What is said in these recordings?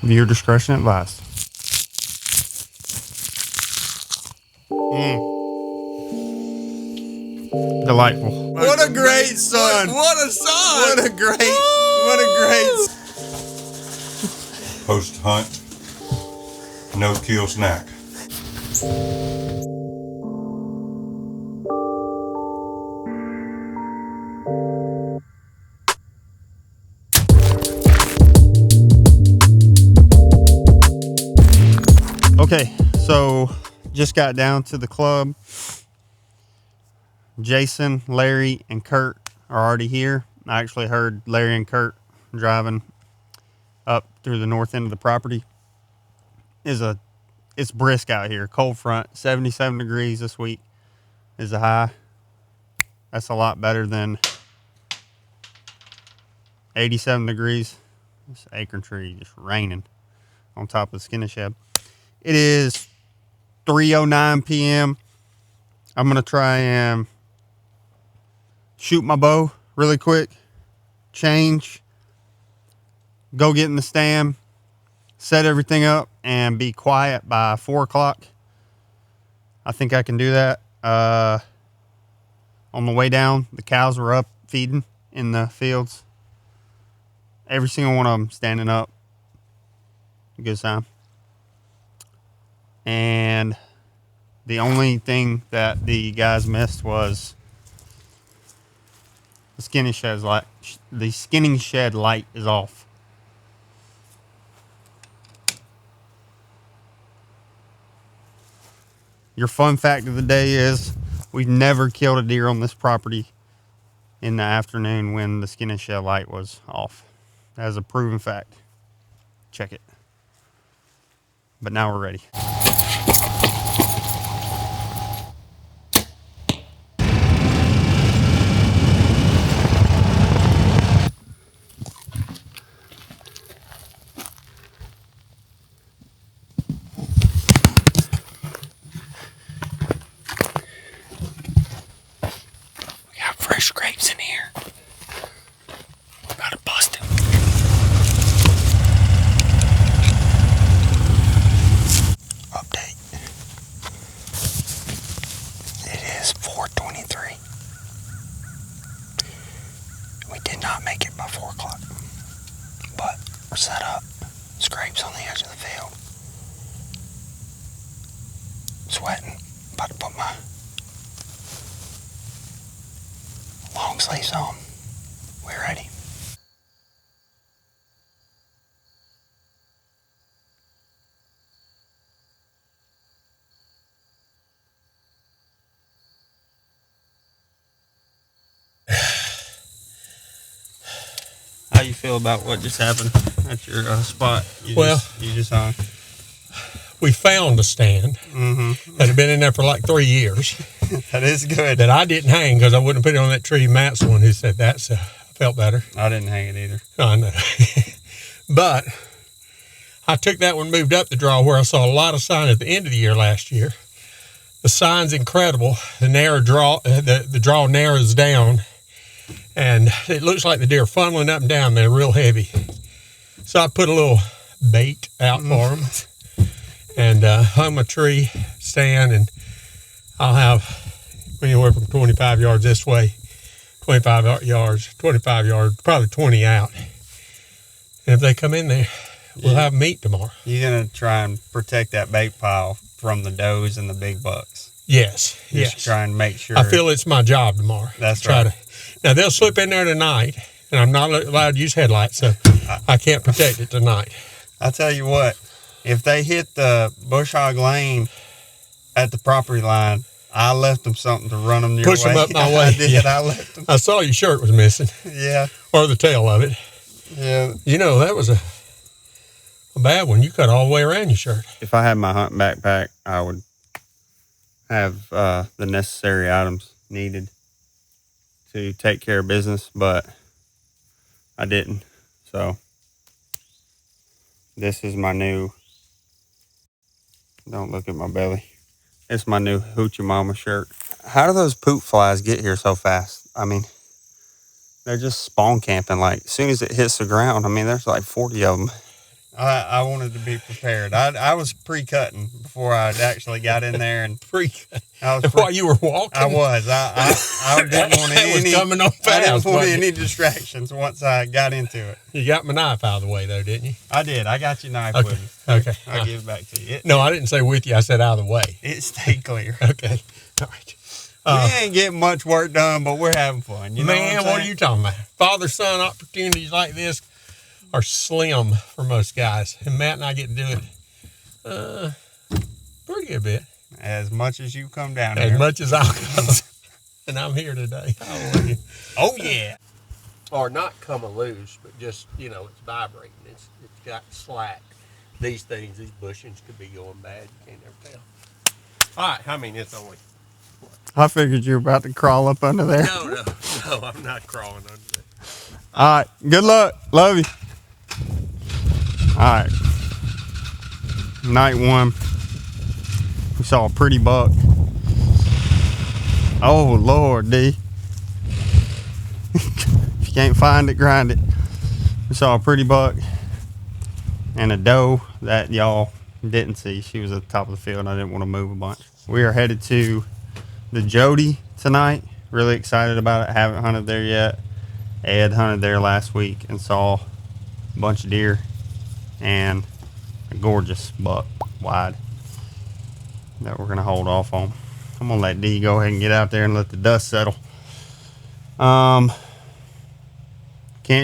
Viewer discretion advised. Delightful. What a great son. What a son. What a great. Post hunt, no kill snack. Okay, so just got down to the club. Jason, Larry, and Kurt are already here. I actually heard Larry and Kurt driving up through the north end of the property. It's brisk out here. Cold front, 77 degrees this week is the high. That's a lot better than 87 degrees. This acorn tree just raining on top of the skinny shed. It is 3:09 p.m. I'm going to try and shoot my bow really quick, change, go get in the stand, set everything up, and be quiet by 4 o'clock. I think I can do that. On the way down, the cows were up feeding in the fields. Every single one of them standing up. Good sign. And the only thing that the guys missed was the skinning shed light. The skinning shed light is off. Your fun fact of the day is we've never killed a deer on this property in the afternoon when the skinning shed light was off. That is a proven fact. Check it. But now we're ready. Fresh grapes in here. We're about to bust him. Update. It is 4:23. We did not make it by 4 o'clock. But we're set up. Scrapes on the edge of the field. Sweating. About to put my long sleeves on. We're ready. How you feel about what just happened at your spot? You just hung. We found a stand that had been in there for like 3 years. That is good. That I didn't hang because I wouldn't put it on that tree. Matt's the one who said that, so I felt better. I didn't hang it either. I know. But I took that one, moved up the draw where I saw a lot of sign at the end of the year last year. The sign's incredible. The draw narrows down, and it looks like the deer are funneling up and down. They're real heavy. So I put a little bait out for them. And hung my tree stand, and I'll have anywhere from 25 yards this way, 25 yards, probably 20 out. And if they come in there, we'll have meat tomorrow. You're going to try and protect that bait pile from the does and the big bucks. Yes, Just try and make sure. I feel it's my job tomorrow. That's right. Now, they'll slip in there tonight, and I'm not allowed to use headlights, so I can't protect it tonight. I'll tell you what. If they hit the bush hog lane at the property line, I left them something to run them your way. Push them up my way. I did. Yeah. I left them. I saw your shirt was missing. Yeah. Or the tail of it. Yeah. You know, that was a bad one. You cut all the way around your shirt. If I had my hunting backpack, I would have the necessary items needed to take care of business, but I didn't. So this is my new... Don't look at my belly. It's my new Hoochie Mama shirt. How do those poop flies get here so fast? I mean, they're just spawn camping. Like, as soon as it hits the ground, I mean, there's like 40 of them. I wanted to be prepared. I was pre-cutting before I actually got in there, and I was While you were walking? I was. I didn't want That was any. coming on I didn't fast, want wasn't it? any distractions once I got into it. You got my knife out of the way, though, didn't you? I did. I got your knife Okay. with me. Okay. I'll give it back to you. No, I didn't say with you. I said out of the way. It stayed clear. Okay. All right. We ain't getting much work done, but we're having fun. You know Man, what are you talking about? Father-son opportunities like this are slim for most guys. And Matt and I get to do it pretty good bit. As much as you come down As here. much as I'll come. And I'm here today. Hallelujah. Oh, yeah. Or not come loose, but just, it's vibrating. It's got slack. These bushings could be going bad. You can't never tell. All right, I mean, it's only... I figured you were about to crawl up under there. No, I'm not crawling under there. All right. Good luck. Love you. All right. Night one. We saw a pretty buck. Oh, Lord, D. If you can't find it, grind it. We saw a pretty buck and a doe that y'all didn't see. She was at the top of the field. I didn't want to move a bunch. We are headed to the Jody tonight. Really excited about it. Haven't hunted there yet. Ed hunted there last week and saw a bunch of deer and a gorgeous buck wide that we're gonna hold off on. I'm gonna let D go ahead and get out there and let the dust settle. Can't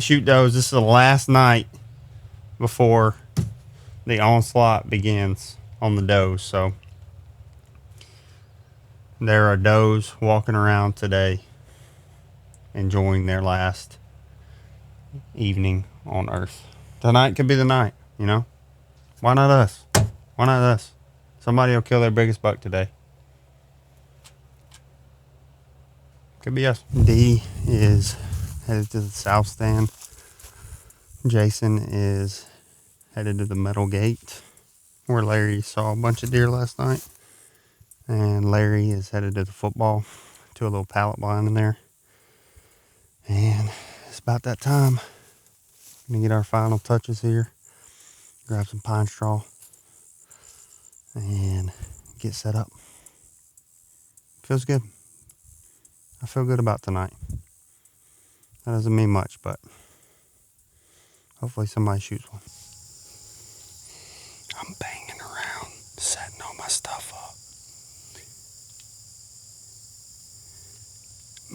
shoot those. This is the last night before the onslaught begins on the does. So there are does walking around today enjoying their last evening on Earth. Tonight could be the night, Why not us? Why not us? Somebody will kill their biggest buck today. Could be us. D is headed to the south stand. Jason is headed to the metal gate where Larry saw a bunch of deer last night. And Larry is headed to the football, to a little pallet blind in there. And it's about that time. Gonna get our final touches here. Grab some pine straw. And get set up. Feels good. I feel good about tonight. That doesn't mean much, but hopefully somebody shoots one. I'm banging around, setting all my stuff up.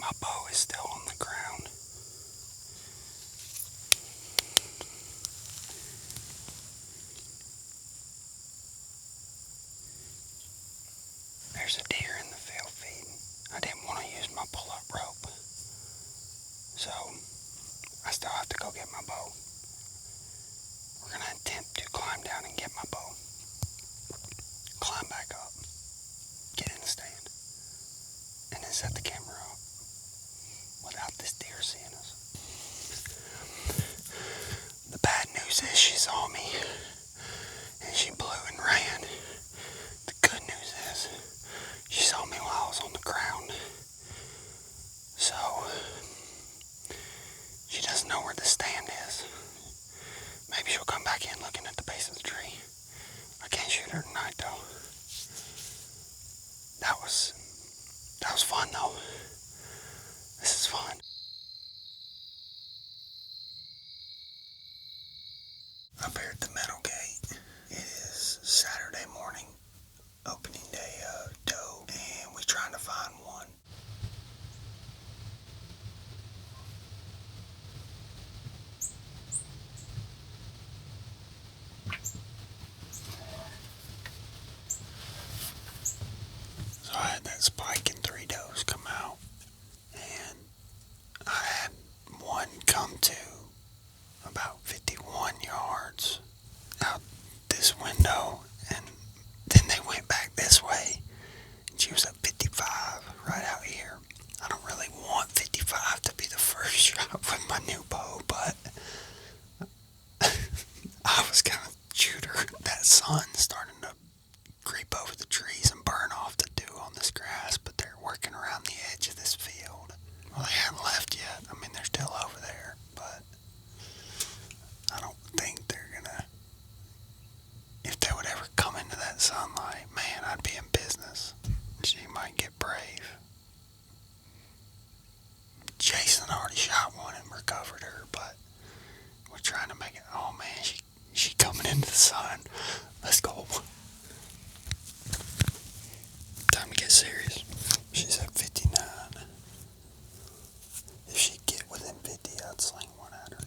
My bow is still on the ground. There's a deer in the field feeding. I didn't want to use my pull-up rope. So, I still have to go get my bow. We're going to attempt to climb down and get my bow. Climb back up. Get in the stand. And then set the camera up. Without this deer seeing us. The bad news is she saw me. And she blew and ran. The good news is she saw me while I was on the ground. So, she doesn't know where the stand is. Maybe she'll come back in looking at the base of the tree. I can't shoot her tonight though. That was fun though. This is fun. Up here at the metal gate, it is Saturday morning, opening day of doe, and we're trying to find one. So I had that spike and 3 does come out, and I had one come to about 51 yards like, man, I'd be in business. She might get brave. Jason already shot one and recovered her, but we're trying to make it. Oh man, she coming into the sun. Let's go. Time to get serious. She's at 59. If she'd get within 50, I'd sling one at her.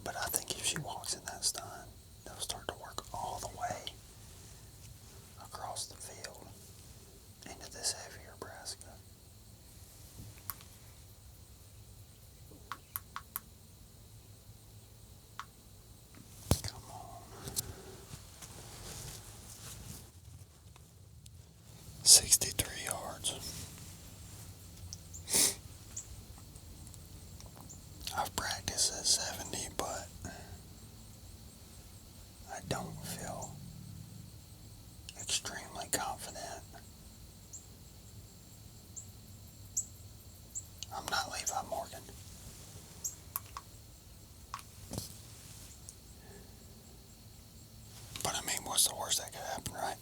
But I think if she walks in that stun, they'll start to work all the way across the field into this heavier Nebraska. Come on. 63 yards. I've practiced at 70, but I don't feel extremely confident. I'm not Levi Morgan. But I mean, what's the worst that could happen, right?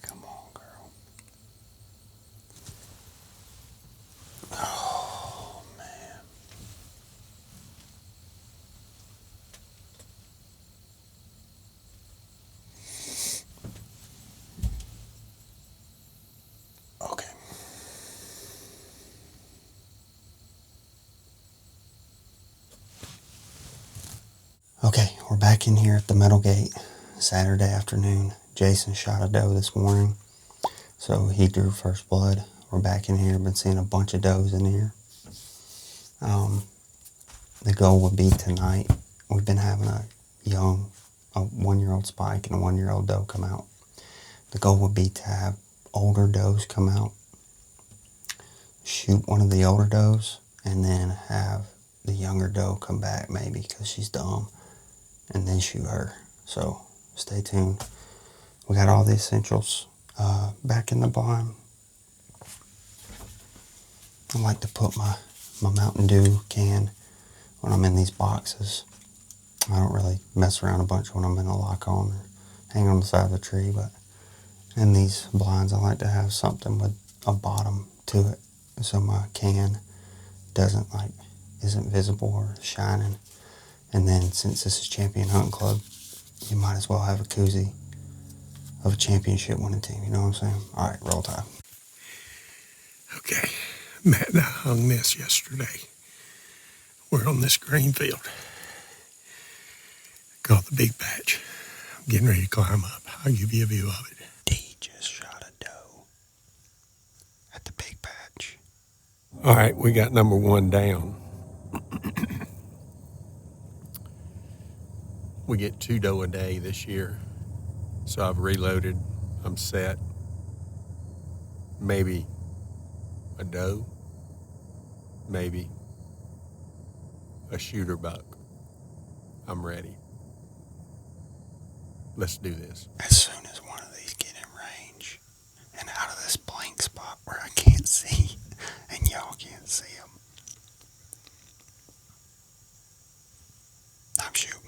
Come on, girl. Oh, man. Okay. Okay, we're back in here at the Metal Gate, Saturday afternoon. Jason shot a doe this morning, so he drew first blood. We're back in here, been seeing a bunch of does in here. The goal would be tonight. We've been having a 1-year-old spike and a 1-year-old doe come out. The goal would be to have older does come out, shoot one of the older does, and then have the younger doe come back maybe because she's dumb, and then shoot her. So stay tuned. We got all the essentials back in the barn. I like to put my Mountain Dew can when I'm in these boxes. I don't really mess around a bunch when I'm in a lock on or hang on the side of the tree, but in these blinds I like to have something with a bottom to it so my can isn't visible or shining. And then since this is Champion Hunting Club, you might as well have a koozie of a championship winning team, you know what I'm saying? All right, roll tide. Okay, Matt and I hung this yesterday. We're on this green field called the Big Patch. I'm getting ready to climb up. I'll give you a view of it. D just shot a doe at the Big Patch. All right, we got number one down. We get 2 doe a day this year. So I've reloaded. I'm set. Maybe a doe. Maybe a shooter buck. I'm ready. Let's do this. As soon as one of these get in range and out of this blank spot where I can't see and y'all can't see them, I'm shooting.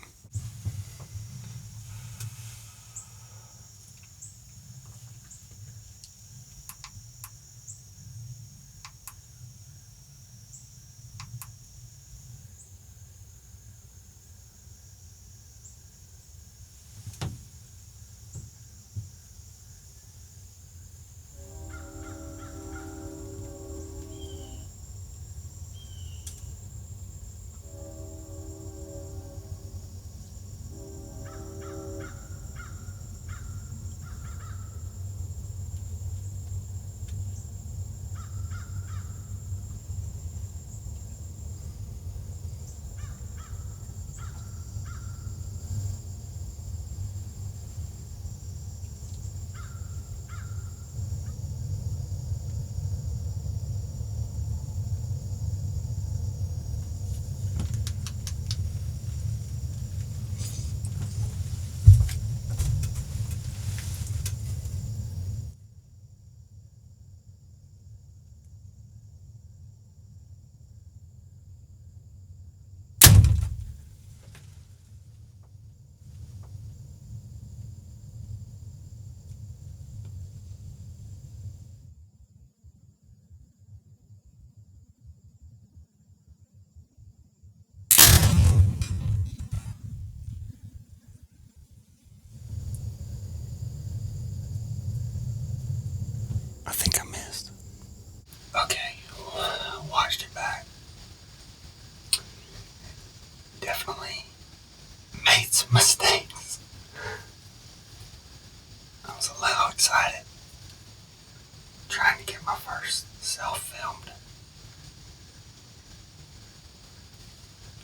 self-filmed.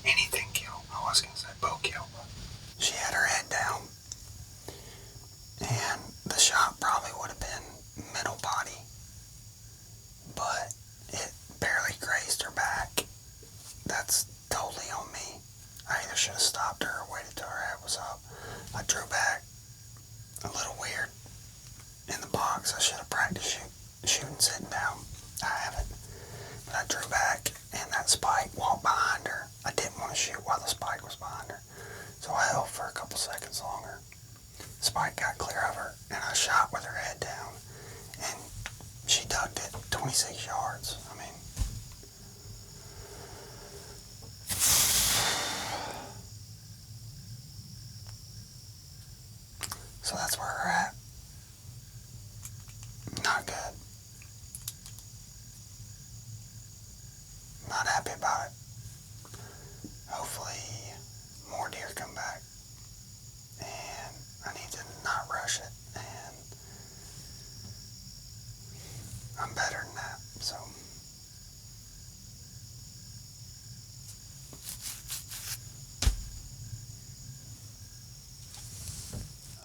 Anything kill. I was going to say bow kill. She had her head down. And the shot probably would have been middle body. But it barely grazed her back. That's totally on me. I either should have stopped her or waited till her head was up. I drew back a little weird in the box. I should have practiced shooting sitting down. I haven't. But I drew back and that spike walked behind her. I didn't want to shoot while the spike was behind her. So I held for a couple seconds longer. The spike got clear of her and I shot with her head down. And she ducked it 26 yards. I mean, so that's where we're at. Not good. Not happy about it. Hopefully more deer come back. And I need to not rush it. And I'm better than that. So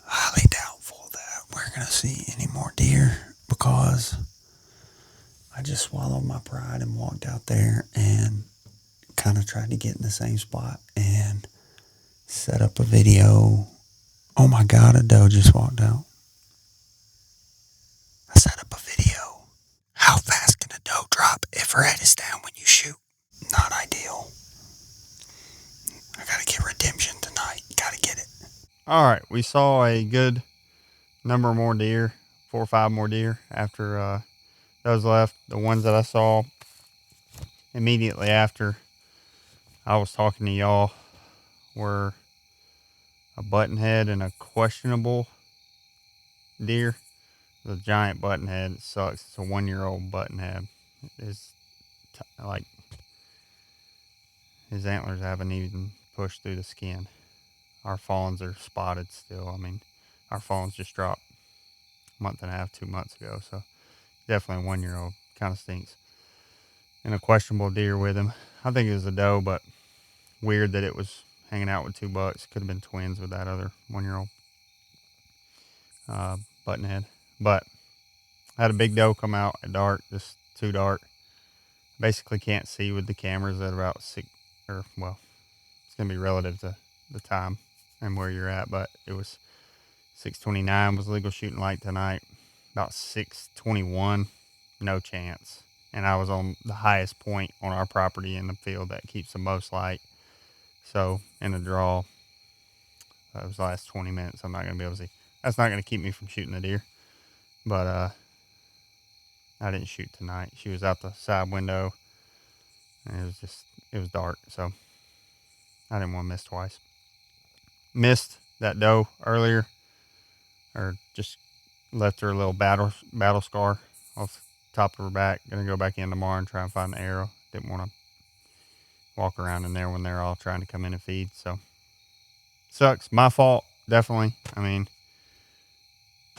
highly doubtful that we're going to see any more deer because I just swallowed my pride and walked out there and kind of tried to get in the same spot and set up a video. Oh my God, a doe just walked out. I set up a video. How fast can a doe drop if her head is down when you shoot? Not ideal. I gotta get redemption tonight. Gotta get it. All right, we saw a good number more deer, 4 or 5 more deer after those left. The ones that I saw immediately after I was talking to y'all were a buttonhead and a questionable deer. The giant buttonhead. It sucks. It's a 1-year-old buttonhead. It's like his antlers haven't even pushed through the skin. Our fawns are spotted still. I mean, our fawns just dropped a month and a half, 2 months ago. So definitely a 1-year-old. Kind of stinks. And a questionable deer with him. I think it was a doe, but weird that it was hanging out with 2 bucks. Could have been twins with that other 1-year-old buttonhead. But I had a big doe come out at dark, just too dark. Basically can't see with the cameras at about 6, or well, it's gonna be relative to the time and where you're at, but it was 6:29 was legal shooting light tonight. About 6:21, no chance. And I was on the highest point on our property in the field that keeps the most light. So in the draw, that was the last 20 minutes. I'm not gonna be able to see. That's not gonna keep me from shooting the deer, but I didn't shoot tonight. She was out the side window, and it was dark, so I didn't want to miss twice. Missed that doe earlier, or just left her a little battle scar off the top of her back. Gonna go back in tomorrow and try and find the arrow. Didn't want to walk around in there when they're all trying to come in and feed, so sucks. My fault, definitely. I mean,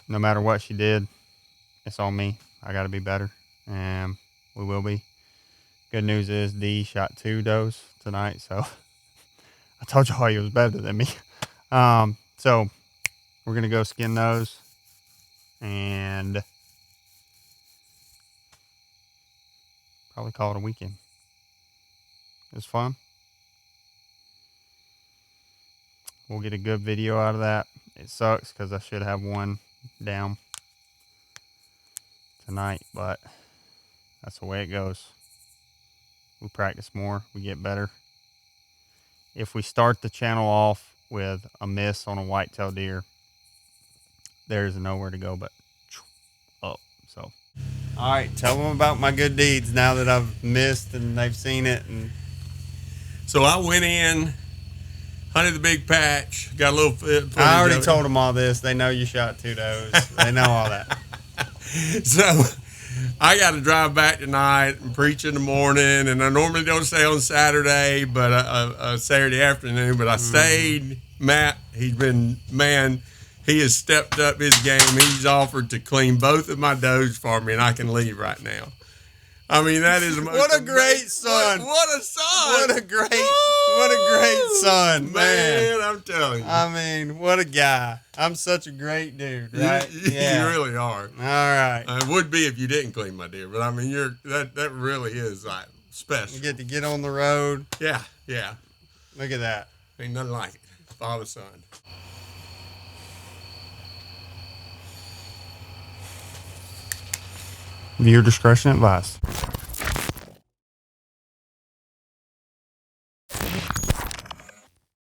no matter what she did, it's on me. I got to be better, and we will be. Good news is D shot 2 does tonight, so I told y'all he was better than me. So we're going to go skin those and probably call it a weekend. It was fun. We'll get a good video out of that. It sucks because I should have one down tonight, but that's the way it goes. We practice more, we get better. If we start the channel off with a miss on a whitetail deer, there's nowhere to go but up. So, all right, tell them about my good deeds now that I've missed and they've seen it. And so I went in, hunted the big patch, got a little footage. I already told them all this. They know you shot 2 does. They know all that. So I got to drive back tonight and preach in the morning, and I normally don't stay on Saturday, but Saturday afternoon. But I stayed. Matt, he has stepped up his game. He's offered to clean both of my does for me, and I can leave right now. I mean, that is the most What a great son. What a son. What a great son, man. I'm telling you. I mean, what a guy. I'm such a great dude, right? You really are. All right. It would be if you didn't clean, my dear. But I mean, that really is like special. You get to get on the road. Yeah, yeah. Look at that. Ain't nothing like it. Father, son. Viewer discretion advised.